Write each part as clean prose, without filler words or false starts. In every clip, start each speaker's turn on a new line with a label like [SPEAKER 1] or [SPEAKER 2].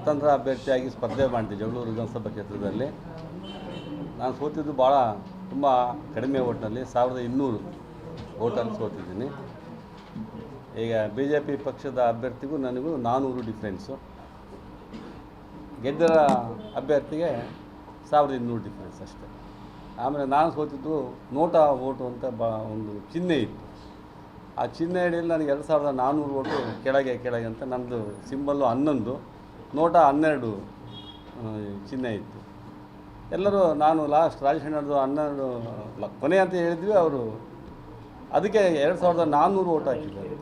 [SPEAKER 1] ಸ್ವತಂತ್ರ ಅಭ್ಯರ್ಥಿಯಾಗಿ ಸ್ಪರ್ಧೆ ಮಾಡಿದೆ ಜಗಳೂರು ವಿಧಾನಸಭಾ ಕ್ಷೇತ್ರದಲ್ಲಿ. ನಾನು ಸೋತಿದ್ದು ಭಾಳ ತುಂಬ ಕಡಿಮೆ ಓಟ್ನಲ್ಲಿ 1200 ಓಟಲ್ಲಿ ಸೋತಿದ್ದೀನಿ. ಈಗ BJP ಪಕ್ಷದ ಅಭ್ಯರ್ಥಿಗೂ ನನಗೂ 400 ಡಿಫ್ರೆನ್ಸು, ಗೆದ್ದರ ಅಭ್ಯರ್ಥಿಗೆ 1200 ಡಿಫ್ರೆನ್ಸ್ ಅಷ್ಟೇ. ಆಮೇಲೆ ನಾನು ಸೋತಿದ್ದು ನೋಟಾ ಓಟು ಅಂತ ಒಂದು ಚಿಹ್ನೆ ಇತ್ತು. ಆ ಚಿಹ್ನೆ ಅಡಿಯಲ್ಲಿ ನನಗೆ 2400 ಓಟು ಕೆಳಗೆ ಅಂತ ನಮ್ಮದು ಸಿಂಬಲ್ಲು 11, ನೋಟ 12 ಚಿಹ್ನೆ ಇತ್ತು. ಎಲ್ಲರೂ ನಾನು ಲಾಸ್ಟ್ ರಾಜಶೇಖರದು 12 ಕೊನೆ ಅಂತ ಹೇಳಿದ್ವಿ, ಅವರು ಅದಕ್ಕೆ 2400 ಓಟ್ ಹಾಕಿದ್ದಾರೆ.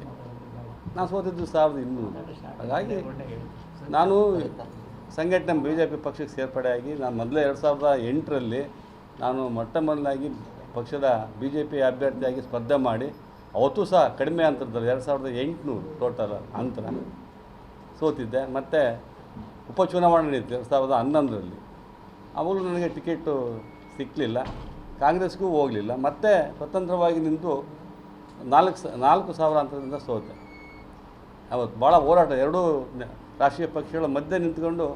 [SPEAKER 1] ನಾನು ಸೋತಿದ್ದು 1200. ಹಾಗಾಗಿ ನಾನು ಸಂಘಟನೆ BJP ಪಕ್ಷಕ್ಕೆ ಸೇರ್ಪಡೆಯಾಗಿ ನಾನು ಮೊದಲೇ 2008ರಲ್ಲಿ ನಾನು ಮೊದಲಾಗಿ ಪಕ್ಷದ BJP ಅಭ್ಯರ್ಥಿಯಾಗಿ ಸ್ಪರ್ಧೆ ಮಾಡಿ ಅವತ್ತು ಸಹ ಕಡಿಮೆ ಅಂತರದಲ್ಲಿ 2800 ಟೋಟಲ್ ಅಂತರ ಸೋತಿದ್ದೆ. ಮತ್ತು ಉಪಚುನಾವಣೆ ನಡೀತು 2011ರಲ್ಲಿ. ಅವಾಗಲೂ ನನಗೆ ಟಿಕೆಟು ಸಿಕ್ಕಲಿಲ್ಲ, ಕಾಂಗ್ರೆಸ್ಗೂ ಹೋಗಲಿಲ್ಲ. ಮತ್ತು ಸ್ವತಂತ್ರವಾಗಿ ನಿಂತು 4,000 ಅಂತರದಿಂದ ಸೋತೆ. ಅವತ್ತು ಭಾಳ ಹೋರಾಟ, ಎರಡೂ ರಾಷ್ಟ್ರೀಯ ಪಕ್ಷಗಳ ಮಧ್ಯೆ ನಿಂತ್ಕೊಂಡು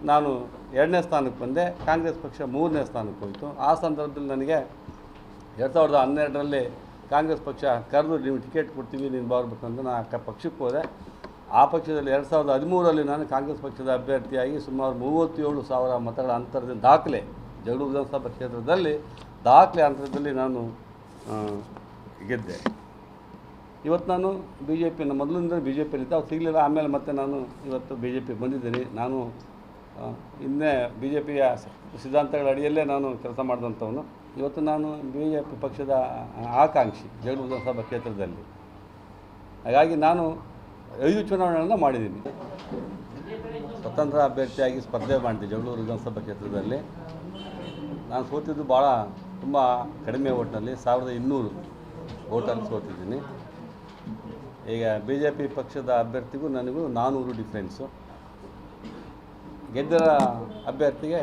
[SPEAKER 1] ನಾನು 2ನೇ ಸ್ಥಾನಕ್ಕೆ ಬಂದೆ. ಕಾಂಗ್ರೆಸ್ ಪಕ್ಷ 3ನೇ ಸ್ಥಾನಕ್ಕೆ ಹೋಯಿತು. ಆ ಸಂದರ್ಭದಲ್ಲಿ ನನಗೆ 2012ರಲ್ಲಿ ಕಾಂಗ್ರೆಸ್ ಪಕ್ಷ ಕರೆದು ನೀವು ಟಿಕೆಟ್ ಕೊಡ್ತೀವಿ, ನೀನು ಬರಬೇಕಂತ ನಾನು ಪಕ್ಷಕ್ಕೆ ಹೋದೆ. ಆ ಪಕ್ಷದಲ್ಲಿ 2013ರಲ್ಲಿ ನಾನು ಕಾಂಗ್ರೆಸ್ ಪಕ್ಷದ ಅಭ್ಯರ್ಥಿಯಾಗಿ ಸುಮಾರು 37,000 ಮತಗಳ ಅಂತರದಿಂದ ದಾಖಲೆ ಜಗಳೂರು ವಿಧಾನಸಭಾ ಕ್ಷೇತ್ರದಲ್ಲಿ ದಾಖಲೆ ಅಂತರದಲ್ಲಿ ನಾನು ಗೆದ್ದೆ. ಇವತ್ತು ನಾನು BJP ಮೊದಲಿಂದ BJPಯಲ್ಲಿದ್ದೆ, ಅವ್ರು ಸಿಗಲಿಲ್ಲ. ಆಮೇಲೆ ಮತ್ತೆ ನಾನು ಇವತ್ತು BJP ಬಂದಿದ್ದೀನಿ. ನಾನು ಇನ್ನೇ BJPಯ ಸಿದ್ಧಾಂತಗಳ ಅಡಿಯಲ್ಲೇ ನಾನು ಕೆಲಸ ಮಾಡಿದಂಥವನು. ಇವತ್ತು ನಾನು BJP ಪಕ್ಷದ ಆಕಾಂಕ್ಷಿ ಜಗಳೂರು ವಿಧಾನಸಭಾ ಕ್ಷೇತ್ರದಲ್ಲಿ. ಹಾಗಾಗಿ ನಾನು 5 ಚುನಾವಣೆಗಳನ್ನು ಮಾಡಿದ್ದೀನಿ. ಸ್ವತಂತ್ರ ಅಭ್ಯರ್ಥಿಯಾಗಿ ಸ್ಪರ್ಧೆ ಮಾಡಿದೆ ಜಗಳೂರು ವಿಧಾನಸಭಾ ಕ್ಷೇತ್ರದಲ್ಲಿ. ನಾನು ಸೋತಿದ್ದು ಭಾಳ ತುಂಬ ಕಡಿಮೆ ಓಟ್ನಲ್ಲಿ 1200 ಓಟಲ್ಲಿ ಸೋತಿದ್ದೀನಿ. ಈಗ BJP ಪಕ್ಷದ ಅಭ್ಯರ್ಥಿಗೂ ನನಗೂ 400 ಡಿಫ್ರೆನ್ಸು, ಗೆದ್ದರ ಅಭ್ಯರ್ಥಿಗೆ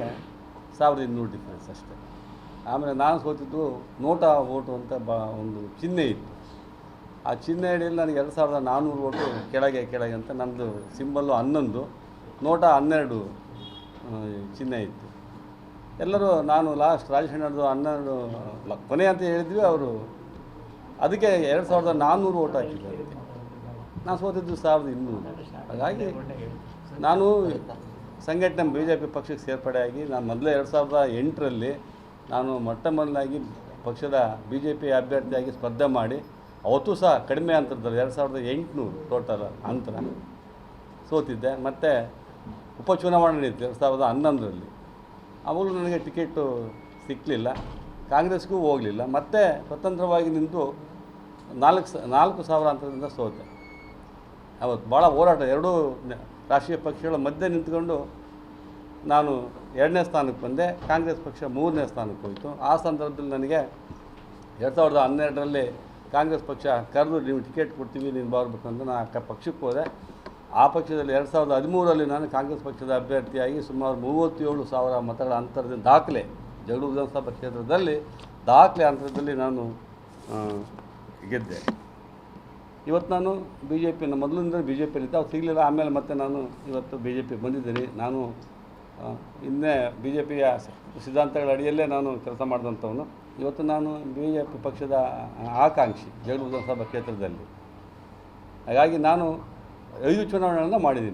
[SPEAKER 1] 1200 ಡಿಫ್ರೆನ್ಸ್ ಅಷ್ಟೇ. ಆಮೇಲೆ ನಾನು ಸೋತಿದ್ದು ನೋಟಾ ಓಟು ಅಂತ ಒಂದು ಚಿಹ್ನೆ ಇತ್ತು. ಆ ಚಿಹ್ನೆ ಅಡಿಯಲ್ಲಿ ನನಗೆ 2400 ಓಟು ಕೆಳಗೆ ಅಂತ ನಮ್ಮದು ಸಿಂಬಲ್ಲು 11, ನೋಟ 12 ಚಿಹ್ನೆ ಇತ್ತು. ಎಲ್ಲರೂ ನಾನು ಲಾಸ್ಟ್ ರಾಜಶೇಖರದು 12 ಕೊನೆ ಅಂತ ಹೇಳಿದ್ವಿ, ಅವರು ಅದಕ್ಕೆ 2400 ಓಟ್ ಹಾಕಿದ್ದಾರೆ. ನಾನು ಸೋತಿದ್ದು 1200. ಹಾಗಾಗಿ ನಾನು ಸಂಘಟನೆ BJP ಪಕ್ಷಕ್ಕೆ ಸೇರ್ಪಡೆಯಾಗಿ ನಾನು ಮೊದಲೇ 2008ರಲ್ಲಿ ನಾನು ಮೊದಲಾಗಿ ಪಕ್ಷದ BJP ಅಭ್ಯರ್ಥಿಯಾಗಿ ಸ್ಪರ್ಧೆ ಮಾಡಿ ಅವತ್ತು ಸಹ ಕಡಿಮೆ ಅಂತರದಲ್ಲಿ 2800 ಟೋಟಲ್ ಅಂತರ ಸೋತಿದ್ದೆ. ಮತ್ತು ಉಪಚುನಾವಣೆ ನಡೀತು 2011ರಲ್ಲಿ. ಅವಾಗಲೂ ನನಗೆ ಟಿಕೆಟು ಸಿಕ್ಕಲಿಲ್ಲ, ಕಾಂಗ್ರೆಸ್ಗೂ ಹೋಗಲಿಲ್ಲ. ಮತ್ತು ಸ್ವತಂತ್ರವಾಗಿ ನಿಂತು 4,000 ಅಂತರದಿಂದ ಸೋತೆ. ಅವತ್ತು ಭಾಳ ಹೋರಾಟ, ಎರಡೂ ರಾಷ್ಟ್ರೀಯ ಪಕ್ಷಗಳ ಮಧ್ಯೆ ನಿಂತ್ಕೊಂಡು ನಾನು 2ನೇ ಸ್ಥಾನಕ್ಕೆ ಬಂದೆ. ಕಾಂಗ್ರೆಸ್ ಪಕ್ಷ 3ನೇ ಸ್ಥಾನಕ್ಕೆ ಹೋಯಿತು. ಆ ಸಂದರ್ಭದಲ್ಲಿ ನನಗೆ 2012ರಲ್ಲಿ ಕಾಂಗ್ರೆಸ್ ಪಕ್ಷ ಕರೆದು ನೀವು ಟಿಕೆಟ್ ಕೊಡ್ತೀವಿ, ನೀನು ಬರಬೇಕಂತ ನಾನು ಪಕ್ಷಕ್ಕೆ ಹೋದೆ. ಆ ಪಕ್ಷದಲ್ಲಿ 2013ರಲ್ಲಿ ನಾನು ಕಾಂಗ್ರೆಸ್ ಪಕ್ಷದ ಅಭ್ಯರ್ಥಿಯಾಗಿ ಸುಮಾರು 37,000 ಮತಗಳ ಅಂತರದಿಂದ ದಾಖಲೆ ಜಗಳೂರು ವಿಧಾನಸಭಾ ಕ್ಷೇತ್ರದಲ್ಲಿ ದಾಖಲೆ ಅಂತರದಲ್ಲಿ ನಾನು ಗೆದ್ದೆ. ಇವತ್ತು ನಾನು BJP ಮೊದಲಿಂದ BJPಯಲ್ಲಿದ್ದೆ, ಅವ್ರು ಸಿಗಲಿಲ್ಲ. ಆಮೇಲೆ ಮತ್ತೆ ನಾನು ಇವತ್ತು BJP ಬಂದಿದ್ದೀನಿ. ನಾನು ಇನ್ನೇ BJPಯ ಸಿದ್ಧಾಂತಗಳ ಅಡಿಯಲ್ಲೇ ನಾನು ಕೆಲಸ ಮಾಡಿದಂಥವನು. ಇವತ್ತು ನಾನು BJP ಪಕ್ಷದ ಆಕಾಂಕ್ಷಿ ಜಗಳೂರು ವಿಧಾನಸಭಾ ಕ್ಷೇತ್ರದಲ್ಲಿ. ಹಾಗಾಗಿ ನಾನು 5 ಚುನಾವಣೆಗಳನ್ನು ಮಾಡಿದ್ದೀನಿ.